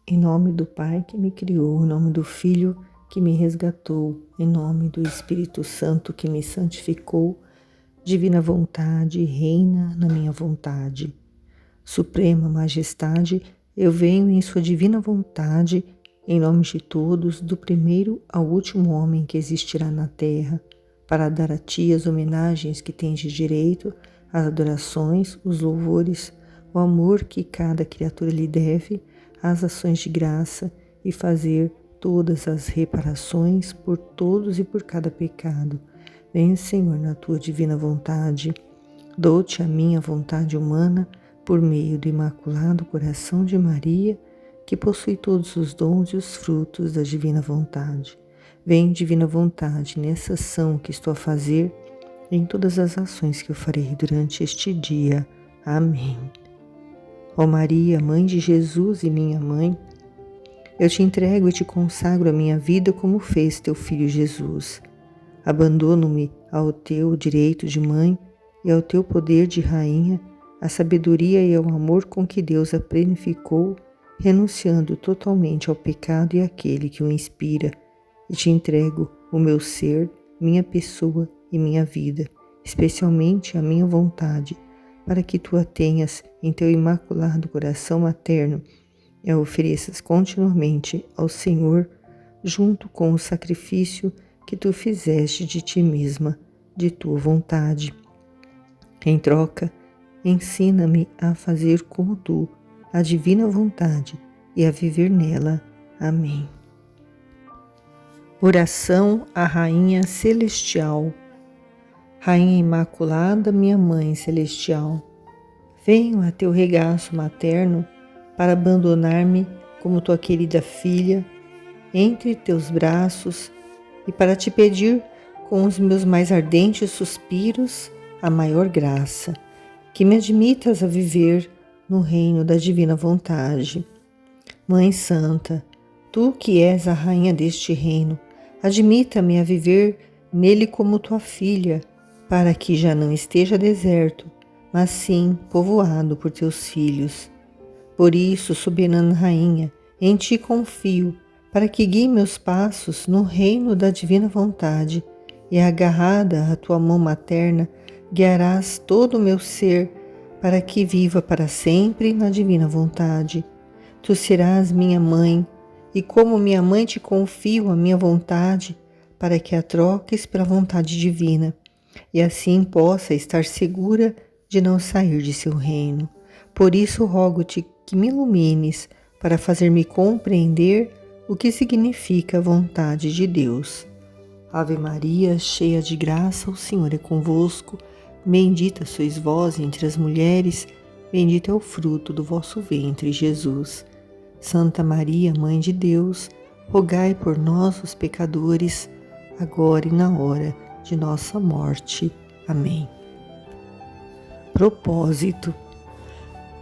Em nome do Pai que me criou, em nome do Filho que me resgatou, em nome do Espírito Santo que me santificou, divina vontade, reina na minha vontade. Suprema Majestade, eu venho em sua divina vontade, em nome de todos, do primeiro ao último homem que existirá na terra, para dar a ti as homenagens que tens de direito, as adorações, os louvores, o amor que cada criatura lhe deve, as ações de graça e fazer todas as reparações por todos e por cada pecado. Venha, Senhor, na tua divina vontade. Dou-te a minha vontade humana por meio do Imaculado Coração de Maria, que possui todos os dons e os frutos da divina vontade. Vem, divina vontade, nessa ação que estou a fazer, em todas as ações que eu farei durante este dia. Amém. Ó Maria, Mãe de Jesus e minha Mãe, eu te entrego e te consagro a minha vida como fez teu Filho Jesus. Abandono-me ao teu direito de mãe e ao teu poder de rainha, à sabedoria e ao amor com que Deus a plenificou, renunciando totalmente ao pecado e àquele que o inspira, e te entrego o meu ser, minha pessoa e minha vida, especialmente a minha vontade, para que tu a tenhas em teu imaculado coração materno e a ofereças continuamente ao Senhor, junto com o sacrifício que tu fizeste de ti mesma, de tua vontade. Em troca, ensina-me a fazer como tu, a divina vontade, e a viver nela. Amém. Oração à Rainha Celestial. Rainha Imaculada, minha Mãe Celestial, venho a teu regaço materno para abandonar-me como tua querida filha entre teus braços e para te pedir com os meus mais ardentes suspiros a maior graça, que me admitas a viver no reino da divina vontade. Mãe Santa, tu que és a rainha deste reino, admita-me a viver nele como tua filha, para que já não esteja deserto, mas sim povoado por teus filhos. Por isso, soberana rainha, em ti confio, para que guie meus passos no reino da divina vontade, e agarrada à tua mão materna, guiarás todo o meu ser, para que viva para sempre na divina vontade. Tu serás minha mãe, e como minha mãe te confio a minha vontade, para que a troques pela vontade divina, e assim possa estar segura de não sair de seu reino. Por isso rogo-te que me ilumines para fazer-me compreender o que significa a vontade de Deus. Ave Maria, cheia de graça, o Senhor é convosco. Bendita sois vós entre as mulheres, bendito é o fruto do vosso ventre, Jesus. Santa Maria, Mãe de Deus, rogai por nós, os pecadores, agora e na hora de nossa morte. Amém. Propósito.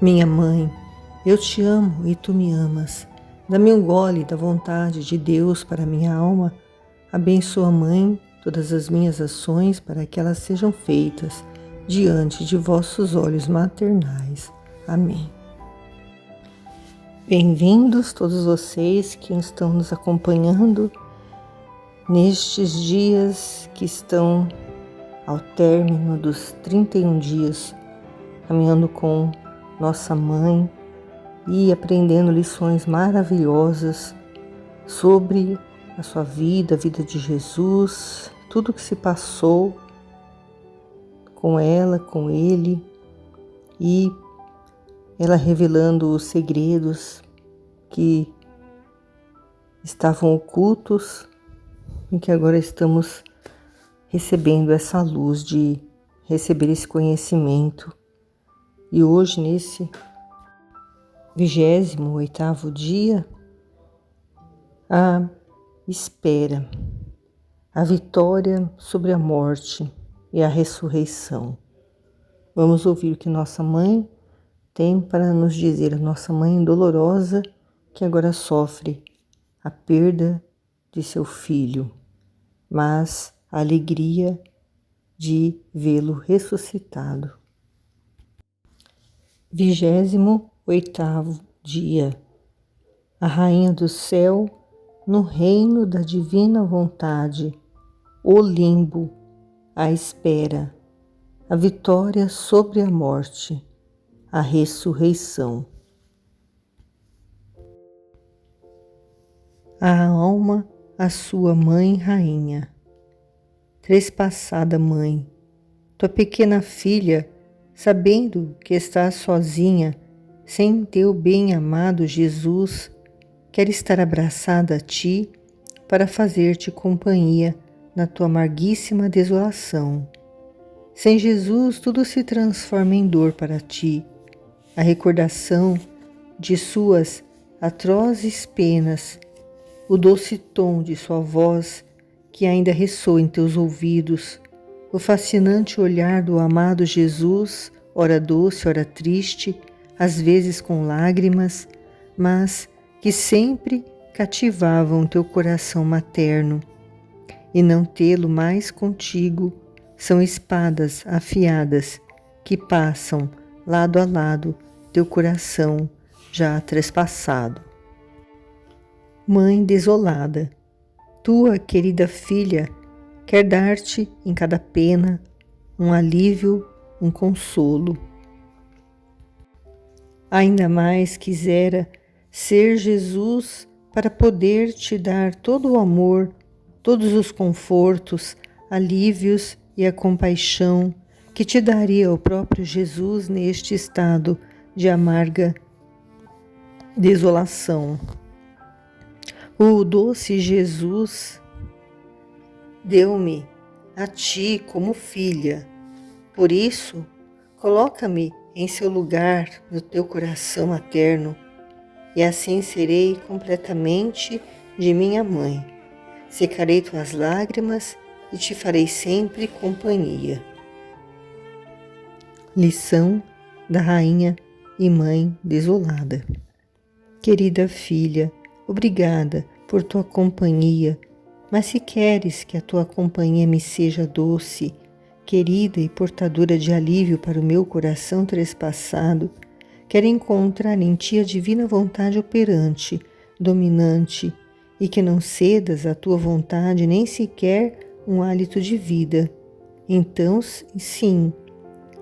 Minha Mãe, eu te amo e tu me amas. Dá-me um gole da vontade de Deus para minha alma. Abençoa, Mãe, todas as minhas ações para que elas sejam feitas diante de vossos olhos maternais. Amém. Bem-vindos todos vocês que estão nos acompanhando nestes dias que estão ao término dos 31 dias, caminhando com nossa Mãe e aprendendo lições maravilhosas sobre a sua vida, a vida de Jesus, tudo que se passou com ela, com ele, e ela revelando os segredos que estavam ocultos e que agora estamos recebendo essa luz de receber esse conhecimento. E hoje, nesse 28º dia, a espera, a vitória sobre a morte e a ressurreição. Vamos ouvir o que nossa Mãe tem para nos dizer, a nossa Mãe dolorosa que agora sofre a perda de seu filho, mas a alegria de vê-lo ressuscitado. 28º dia. a Rainha do céu, no reino da divina vontade, o limbo, a espera, a vitória sobre a morte, a ressurreição. A alma, a sua mãe rainha, trespassada mãe, tua pequena filha, sabendo que estás sozinha, sem teu bem-amado Jesus, quer estar abraçada a ti para fazer-te companhia na tua amarguíssima desolação. Sem Jesus, tudo se transforma em dor para ti. A recordação de suas atrozes penas, o doce tom de sua voz que ainda ressoa em teus ouvidos, o fascinante olhar do amado Jesus, ora doce, ora triste, às vezes com lágrimas, mas que sempre cativavam teu coração materno. E não tê-lo mais contigo são espadas afiadas que passam lado a lado teu coração já trespassado. Mãe desolada, tua querida filha quer dar-te em cada pena um alívio, um consolo. Ainda mais quisera ser Jesus para poder te dar todo o amor, todos os confortos, alívios e a compaixão que te daria o próprio Jesus neste estado de amarga desolação. O doce Jesus deu-me a ti como filha, por isso coloca-me em seu lugar no teu coração materno, e assim serei completamente de minha mãe. Secarei tuas lágrimas e te farei sempre companhia. Lição da Rainha e Mãe Desolada. Querida filha, obrigada por tua companhia, mas se queres que a tua companhia me seja doce, querida e portadora de alívio para o meu coração trespassado, quero encontrar em ti a divina vontade operante, dominante, e que não cedas à tua vontade nem sequer um hálito de vida. Então, sim,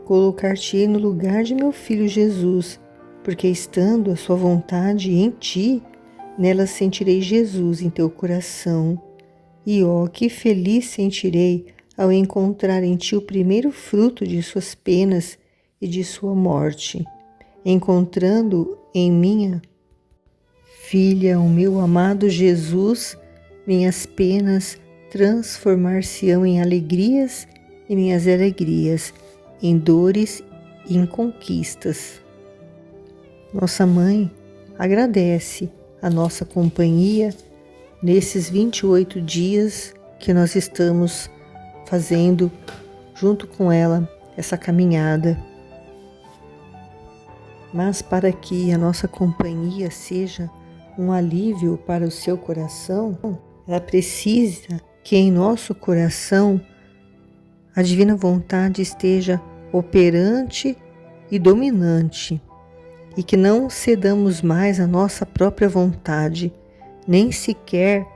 colocar-te-ei no lugar de meu filho Jesus, porque estando a sua vontade em ti, nela sentirei Jesus em teu coração. E ó, que feliz sentirei ao encontrar em ti o primeiro fruto de suas penas e de sua morte, encontrando em minha filha o meu amado Jesus, minhas penas transformar-se-ão em alegrias e minhas alegrias em dores e em conquistas. Nossa Mãe agradece a nossa companhia nesses 28 dias que nós estamos fazendo junto com ela essa caminhada. Mas para que a nossa companhia seja um alívio para o seu coração, ela precisa que em nosso coração a divina vontade esteja operante e dominante, e que não cedamos mais à nossa própria vontade, nem sequer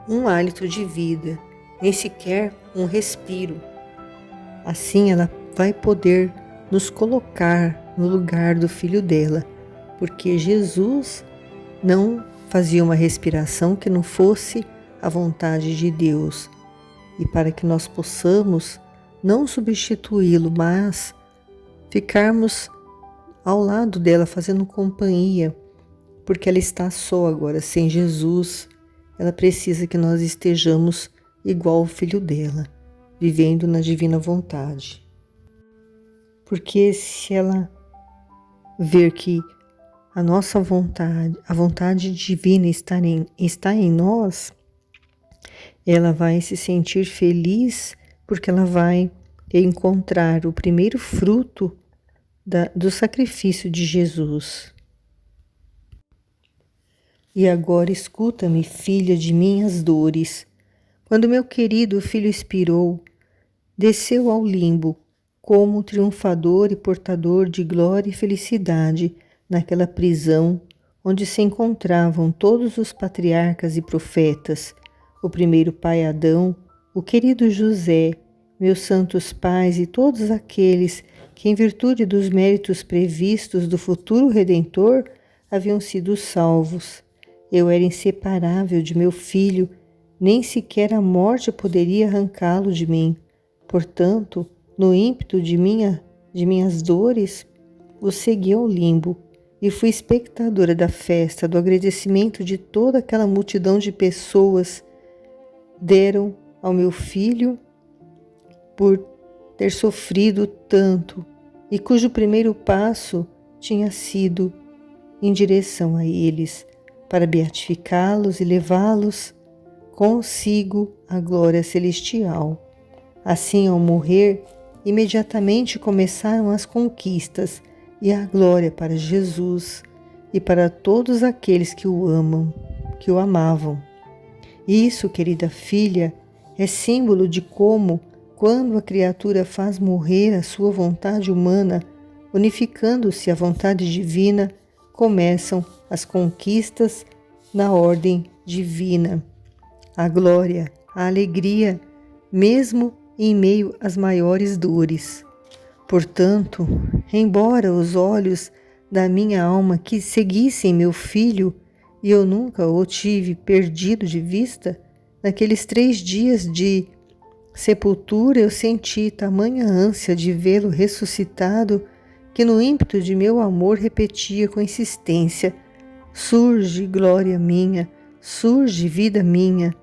um hálito de vida, nem sequer um respiro. Assim ela vai poder nos colocar no lugar do filho dela, porque Jesus não fazia uma respiração que não fosse a vontade de Deus. E para que nós possamos não substituí-lo, mas ficarmos ao lado dela, fazendo companhia, porque ela está só agora, sem Jesus. Ela precisa que nós estejamos igual ao filho dela, vivendo na divina vontade. Porque se ela ver que a nossa vontade, a vontade divina está em nós, ela vai se sentir feliz, porque ela vai encontrar o primeiro fruto do sacrifício de Jesus. E agora escuta-me, filha de minhas dores. Quando meu querido filho expirou, desceu ao limbo, como triunfador e portador de glória e felicidade naquela prisão onde se encontravam todos os patriarcas e profetas, o primeiro pai Adão, o querido José, meus santos pais e todos aqueles que, em virtude dos méritos previstos do futuro Redentor, haviam sido salvos. Eu era inseparável de meu filho, nem sequer a morte poderia arrancá-lo de mim. Portanto, no ímpeto de minhas dores, o segui ao limbo e fui espectadora da festa, do agradecimento de toda aquela multidão de pessoas deram ao meu filho por ter sofrido tanto e cujo primeiro passo tinha sido em direção a eles, para beatificá-los e levá-los consigo à glória celestial. Assim, ao morrer, imediatamente começaram as conquistas e a glória para Jesus e para todos aqueles que o amam, que o amavam. Isso, querida filha, é símbolo de como, quando a criatura faz morrer a sua vontade humana, unificando-se à vontade divina, começam as conquistas na ordem divina. A glória, a alegria, mesmo em meio às maiores dores. Portanto, embora os olhos da minha alma que seguissem meu filho, e eu nunca o tive perdido de vista, naqueles 3 dias de sepultura eu senti tamanha ânsia de vê-lo ressuscitado, que no ímpeto de meu amor repetia com insistência: surge, glória minha, surge, vida minha.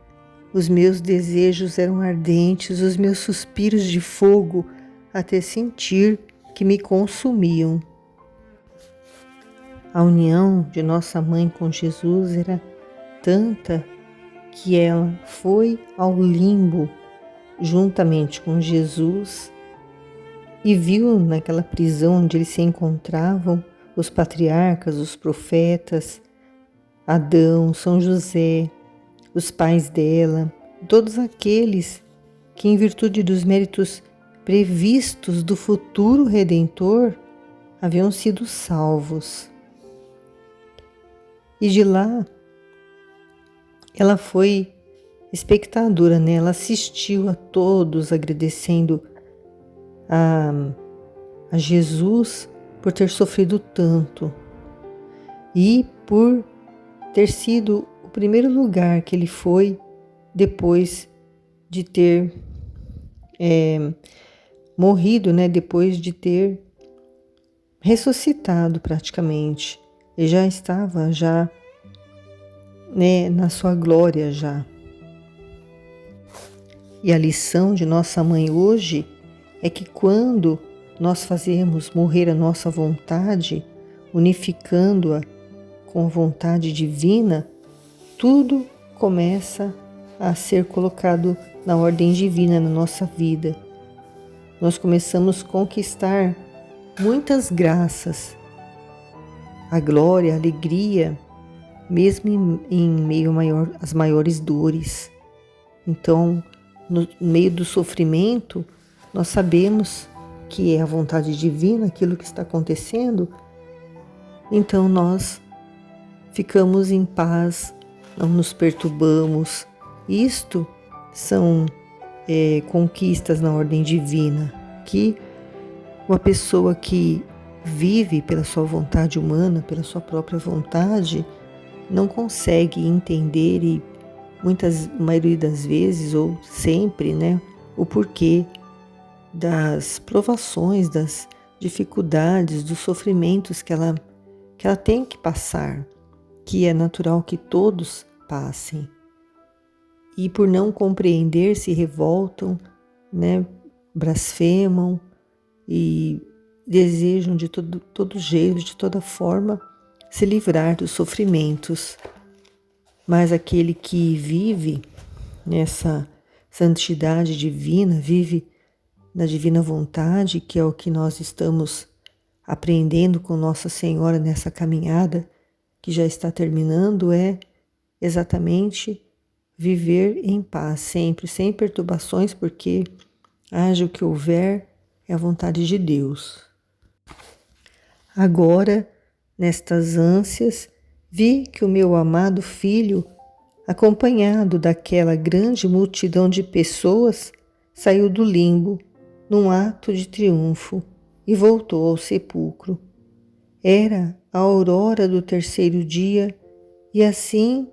Os meus desejos eram ardentes, os meus suspiros de fogo, até sentir que me consumiam. A união de nossa mãe com Jesus era tanta que ela foi ao limbo juntamente com Jesus e viu naquela prisão onde eles se encontravam os patriarcas, os profetas, Adão, São José, os pais dela, todos aqueles que, em virtude dos méritos previstos do futuro Redentor, haviam sido salvos. E de lá, ela foi espectadora, né? Ela assistiu a todos, agradecendo a Jesus por ter sofrido tanto e por ter sido o primeiro lugar que ele foi depois de ter morrido, né? Depois de ter ressuscitado praticamente. Ele já estava né, na sua glória já. E a lição de nossa mãe hoje é que quando nós fazemos morrer a nossa vontade, unificando-a com a vontade divina, tudo começa a ser colocado na ordem divina na nossa vida. Nós começamos a conquistar muitas graças, a glória, a alegria, mesmo em meio às maiores dores. Então, no meio do sofrimento, nós sabemos que é a vontade divina aquilo que está acontecendo, então nós ficamos em paz, não nos perturbamos. Isto são conquistas na ordem divina, que uma pessoa que vive pela sua vontade humana, pela sua própria vontade, não consegue entender e maioria das vezes ou sempre, né, o porquê das provações, das dificuldades, dos sofrimentos que ela tem que passar, que é natural que todos passem. E por não compreender se revoltam, né, blasfemam e desejam de todo jeito, de toda forma, se livrar dos sofrimentos. Mas aquele que vive nessa santidade divina, vive na divina vontade, que é o que nós estamos aprendendo com Nossa Senhora nessa caminhada que já está terminando, é exatamente viver em paz sempre, sem perturbações, porque haja o que houver, é a vontade de Deus. Agora, nestas ânsias vi que o meu amado filho, acompanhado daquela grande multidão de pessoas, saiu do limbo num ato de triunfo e voltou ao sepulcro. Era a aurora do terceiro dia e assim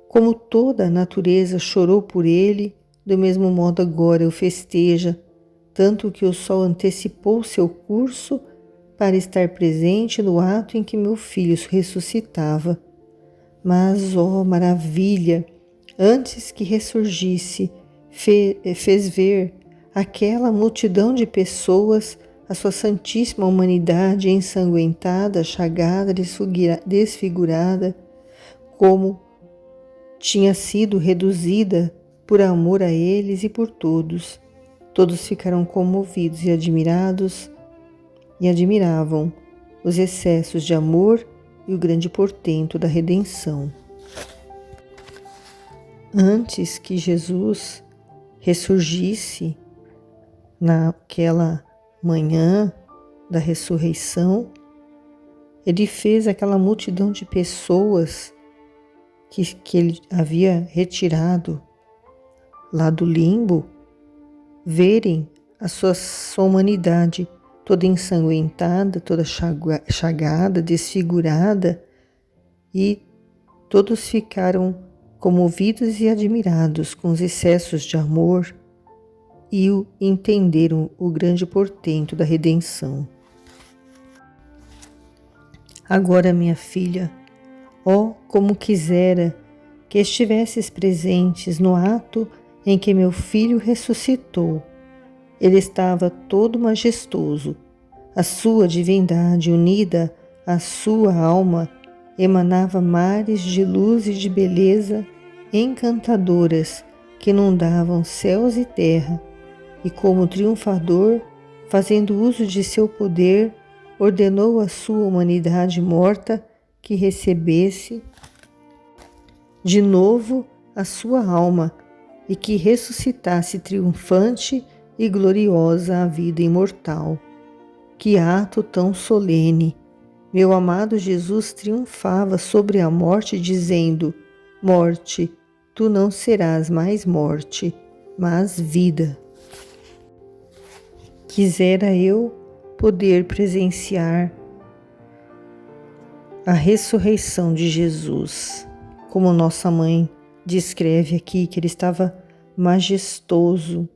como toda a natureza chorou por ele, do mesmo modo agora o festeja, tanto que o sol antecipou seu curso para estar presente no ato em que meu filho ressuscitava. Mas, ó maravilha, antes que ressurgisse, fez ver aquela multidão de pessoas a sua santíssima humanidade ensanguentada, chagada, desfigurada, como tinha sido reduzida por amor a eles e por todos. Todos ficaram comovidos e admirados e admiravam os excessos de amor e o grande portento da redenção. Antes que Jesus ressurgisse naquela manhã da ressurreição, ele fez aquela multidão de pessoas que ele havia retirado lá do limbo verem a sua humanidade toda ensanguentada, toda chagada, desfigurada, e todos ficaram comovidos e admirados com os excessos de amor e entenderam o grande portento da redenção. Agora, minha filha, ó, como quisera que estivesses presentes no ato em que meu filho ressuscitou. Ele estava todo majestoso. A sua divindade unida à sua alma emanava mares de luz e de beleza encantadoras que inundavam céus e terra, e como triunfador, fazendo uso de seu poder, ordenou à sua humanidade morta que recebesse de novo a sua alma e que ressuscitasse triunfante e gloriosa a vida imortal. Que ato tão solene! Meu amado Jesus triunfava sobre a morte, dizendo: Morte, tu não serás mais morte, mas vida. Quisera eu poder presenciar a ressurreição de Jesus, como nossa mãe descreve aqui, que ele estava majestoso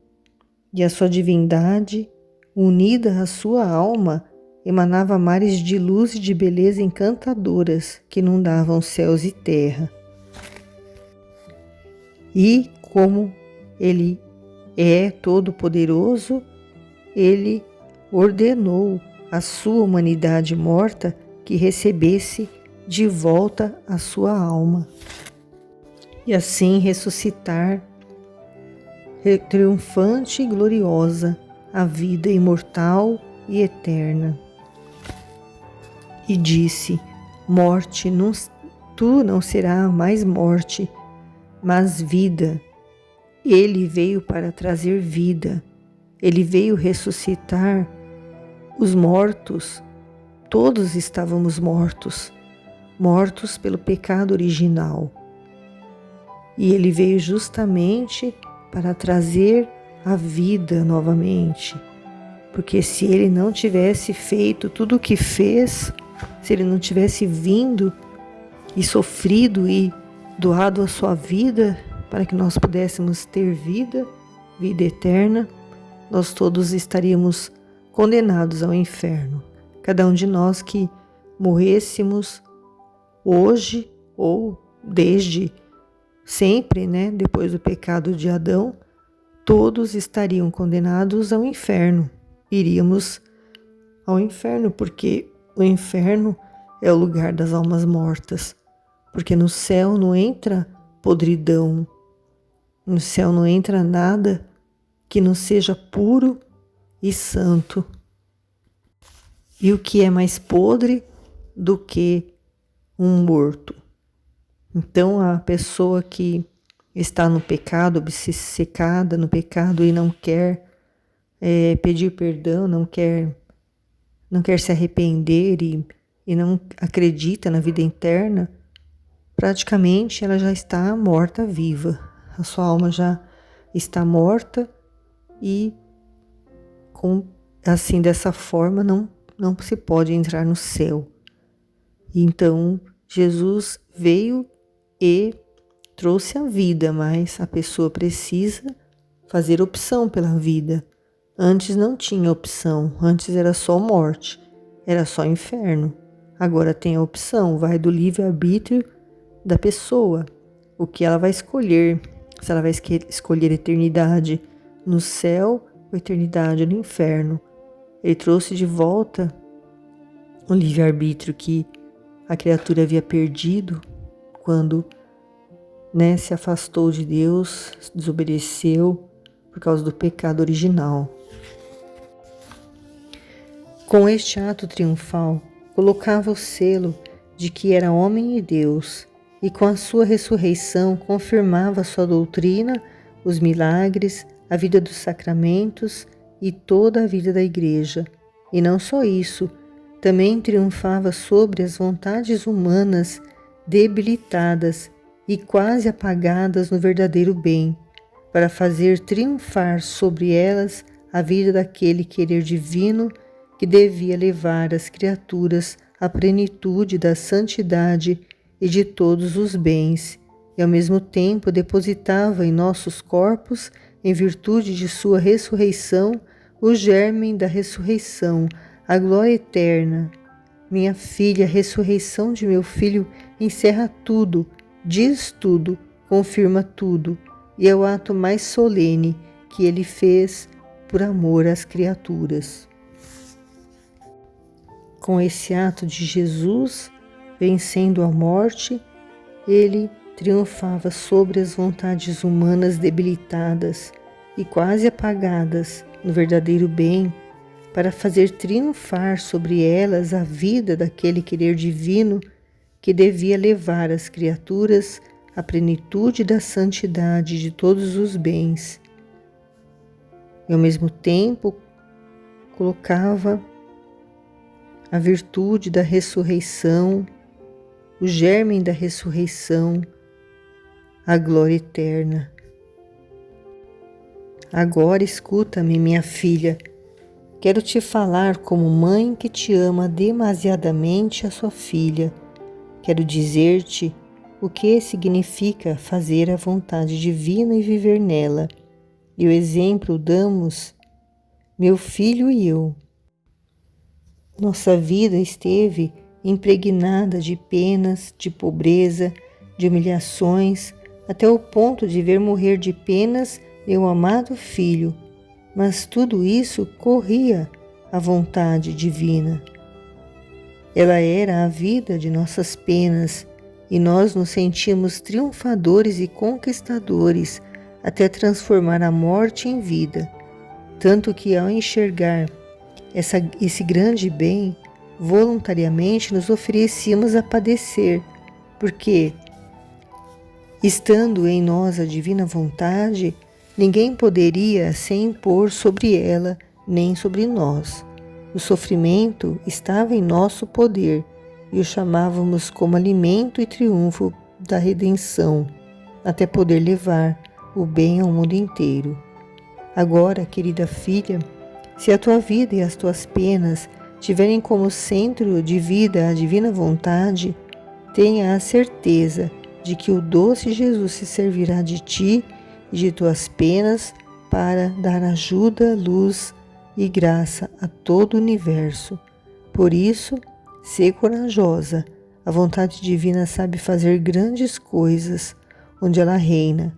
e a sua divindade, unida à sua alma, emanava mares de luz e de beleza encantadoras que inundavam céus e terra. E como ele é todo-poderoso, ele ordenou à sua humanidade morta que recebesse de volta a sua alma e assim ressuscitar triunfante e gloriosa a vida imortal e eterna. E disse: Morte, tu não serás mais morte, mas vida. Ele veio para trazer vida. Ele veio ressuscitar os mortos. Todos estávamos mortos, mortos pelo pecado original. E ele veio justamente para trazer a vida novamente. Porque se ele não tivesse feito tudo o que fez, se ele não tivesse vindo e sofrido e doado a sua vida para que nós pudéssemos ter vida, vida eterna, nós todos estaríamos condenados ao inferno. Cada um de nós que morrêssemos hoje ou desde sempre, depois do pecado de Adão, todos estariam condenados ao inferno. Iríamos ao inferno, porque o inferno é o lugar das almas mortas. Porque no céu não entra podridão, no céu não entra nada que não seja puro e santo. E o que é mais podre do que um morto? Então, a pessoa que está no pecado, obcecada no pecado e não quer pedir perdão, não quer se arrepender e não acredita na vida eterna, praticamente ela já está morta-viva. A sua alma já está morta e assim, dessa forma, não se pode entrar no céu. Então, Jesus veio e trouxe a vida, mas a pessoa precisa fazer opção pela vida. Antes não tinha opção, antes era só morte, era só inferno. Agora tem a opção, vai do livre-arbítrio da pessoa, o que ela vai escolher, se ela vai escolher eternidade no céu ou eternidade no inferno. Ele trouxe de volta o livre-arbítrio que a criatura havia perdido quando se afastou de Deus, desobedeceu por causa do pecado original. Com este ato triunfal, colocava o selo de que era homem e Deus, e com a sua ressurreição confirmava sua doutrina, os milagres, a vida dos sacramentos e toda a vida da Igreja. E não só isso, também triunfava sobre as vontades humanas debilitadas e quase apagadas no verdadeiro bem, para fazer triunfar sobre elas a vida daquele querer divino que devia levar as criaturas à plenitude da santidade e de todos os bens, e ao mesmo tempo depositava em nossos corpos, em virtude de sua ressurreição, o germe da ressurreição, a glória eterna. Minha filha, a ressurreição de meu filho encerra tudo, diz tudo, confirma tudo, e é o ato mais solene que ele fez por amor às criaturas. Com esse ato de Jesus, vencendo a morte, ele triunfava sobre as vontades humanas debilitadas e quase apagadas no verdadeiro bem, para fazer triunfar sobre elas a vida daquele querer divino que devia levar as criaturas à plenitude da santidade de todos os bens. E ao mesmo tempo colocava a virtude da ressurreição, o germe da ressurreição, a glória eterna. Agora escuta-me, minha filha. Quero te falar como mãe que te ama demasiadamente a sua filha. Quero dizer-te o que significa fazer a vontade divina e viver nela. E o exemplo damos, meu filho e eu. Nossa vida esteve impregnada de penas, de pobreza, de humilhações, até o ponto de ver morrer de penas meu amado filho. Mas tudo isso corria à vontade divina. Ela era a vida de nossas penas e nós nos sentimos triunfadores e conquistadores até transformar a morte em vida. Tanto que ao enxergar esse grande bem, voluntariamente nos oferecíamos a padecer, porque, estando em nós a divina vontade, ninguém poderia se impor sobre ela nem sobre nós. O sofrimento estava em nosso poder e o chamávamos como alimento e triunfo da redenção, até poder levar o bem ao mundo inteiro. Agora, querida filha, se a tua vida e as tuas penas tiverem como centro de vida a divina vontade, tenha a certeza de que o doce Jesus se servirá de ti e de tuas penas para dar ajuda, luz e graça a todo o universo. Por isso, sê corajosa. A vontade divina sabe fazer grandes coisas onde ela reina,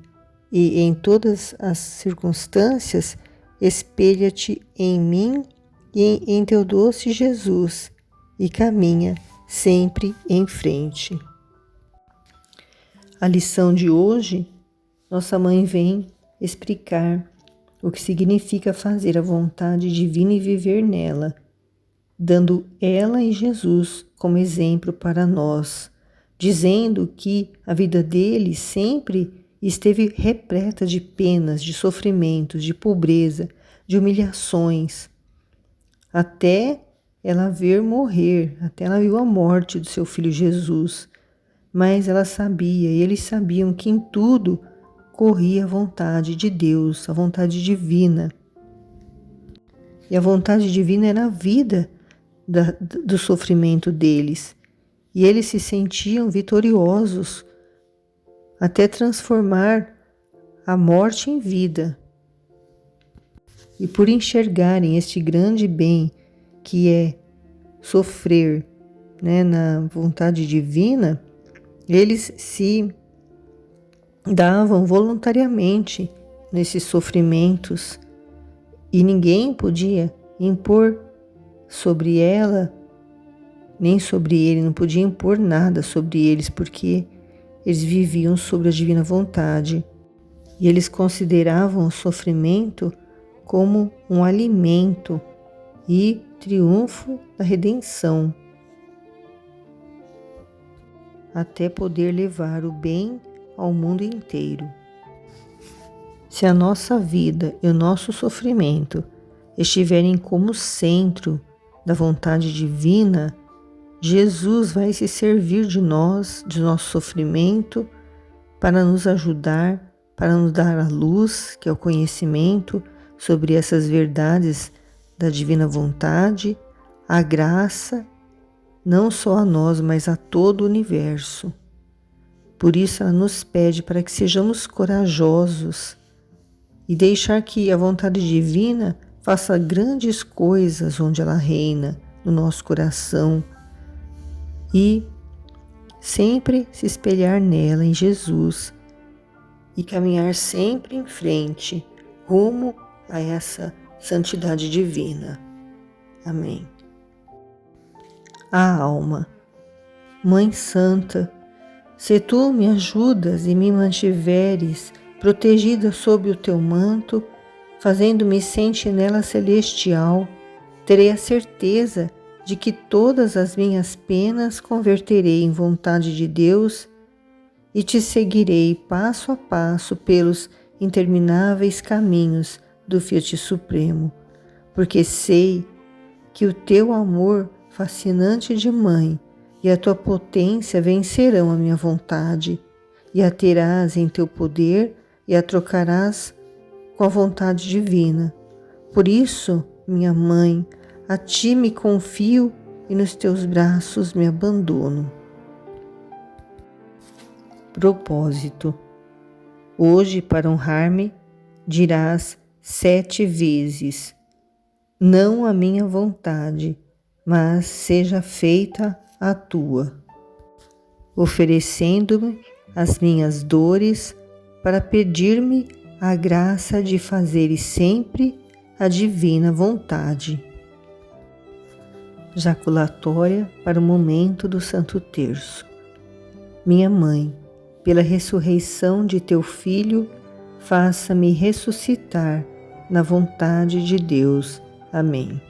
e em todas as circunstâncias espelha-te em mim e em teu doce Jesus e caminha sempre em frente. A lição de hoje, nossa mãe vem explicar o que significa fazer a vontade divina e viver nela, dando ela e Jesus como exemplo para nós, dizendo que a vida dele sempre esteve repleta de penas, de sofrimentos, de pobreza, de humilhações, até ela ver morrer, até ela viu a morte do seu filho Jesus. Mas ela sabia, e eles sabiam que em tudo corria a vontade de Deus, a vontade divina. E a vontade divina era a vida do sofrimento deles. E eles se sentiam vitoriosos até transformar a morte em vida. E por enxergarem este grande bem que é sofrer, na vontade divina, eles se davam voluntariamente nesses sofrimentos e ninguém podia impor sobre ela, nem sobre ele, não podia impor nada sobre eles, porque eles viviam sobre a divina vontade e eles consideravam o sofrimento como um alimento e triunfo da redenção, até poder levar o bem ao mundo inteiro. Se a nossa vida e o nosso sofrimento estiverem como centro da vontade divina, Jesus vai se servir de nós, de nosso sofrimento, para nos ajudar, para nos dar a luz, que é o conhecimento sobre essas verdades da divina vontade, a graça, não só a nós, mas a todo o universo. Por isso ela nos pede para que sejamos corajosos e deixar que a vontade divina faça grandes coisas onde ela reina, no nosso coração, e sempre se espelhar nela, em Jesus, e caminhar sempre em frente, rumo a essa santidade divina. Amém. A alma. Mãe Santa, se tu me ajudas e me mantiveres protegida sob o teu manto, fazendo-me sentinela celestial, terei a certeza de que todas as minhas penas converterei em vontade de Deus e te seguirei passo a passo pelos intermináveis caminhos do Fiat Supremo, porque sei que o teu amor fascinante de mãe e a tua potência vencerão a minha vontade, e a terás em teu poder e a trocarás com a vontade divina. Por isso, minha mãe, a ti me confio e nos teus braços me abandono. Propósito. Hoje, para honrar-me, dirás 7 vezes: não a minha vontade, mas seja feita a tua, oferecendo-me as minhas dores para pedir-me a graça de fazeres sempre a divina vontade. Jaculatória para o momento do Santo Terço. Minha Mãe, pela ressurreição de teu Filho, faça-me ressuscitar na vontade de Deus. Amém.